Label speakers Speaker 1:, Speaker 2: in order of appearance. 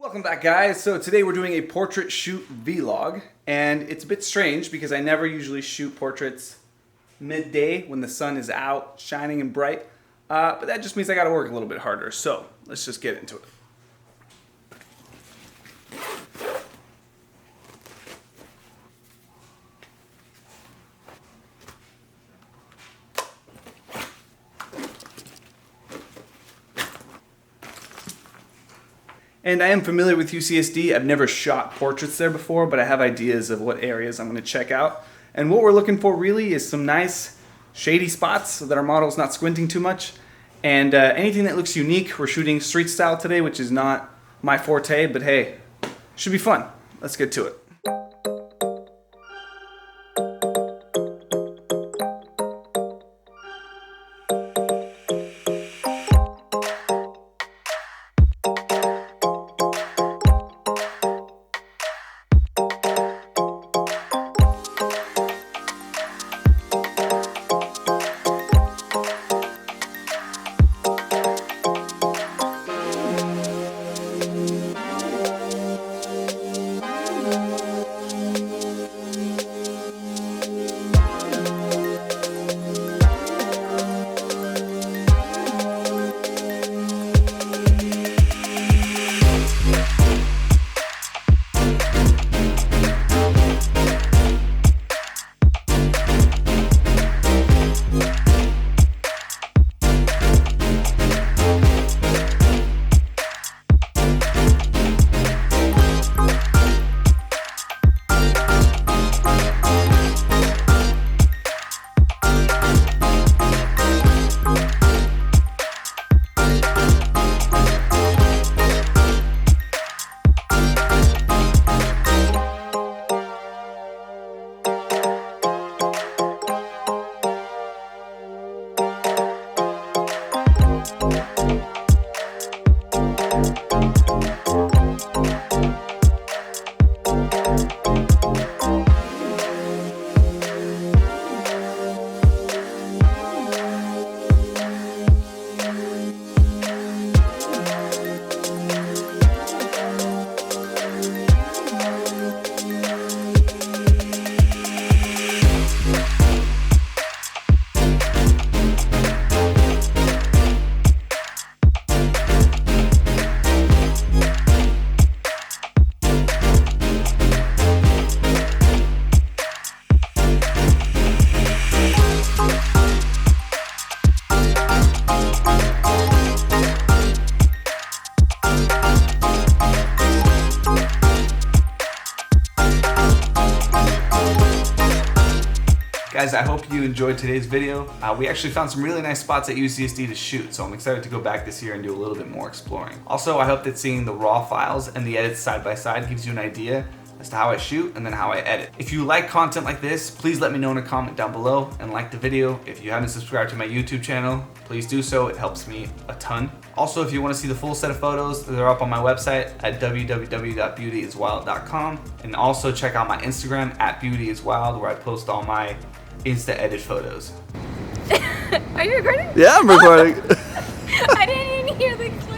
Speaker 1: Welcome back, guys. So today we're doing a portrait shoot vlog, and it's a bit strange because I never usually shoot portraits midday when the sun is out shining and bright, but that just means I gotta work a little bit harder. So let's just get into it. And I am familiar with UCSD. I've never shot portraits there before, but I have ideas of what areas I'm going to check out. And what we're looking for really is some nice shady spots so that our model's not squinting too much. And anything that looks unique. We're shooting street style today, which is not my forte, but hey, should be fun. Let's get to it. Guys, I hope you enjoyed today's video. We actually found some really nice spots at UCSD to shoot, so I'm excited to go back this year and do a little bit more exploring. Also, I hope that seeing the raw files and the edits side by side gives you an idea as to how I shoot and then how I edit. If you like content like this, please let me know in a comment down below and like the video. If you haven't subscribed to my YouTube channel, please do so. It helps me a ton. Also, if you want to see the full set of photos, they're up on my website at www.beautyiswild.com. And also check out my Instagram at beautyiswild, where I post all my Insta edit photos.
Speaker 2: Are you recording?
Speaker 1: Yeah, I'm recording.
Speaker 2: I didn't even hear the clip.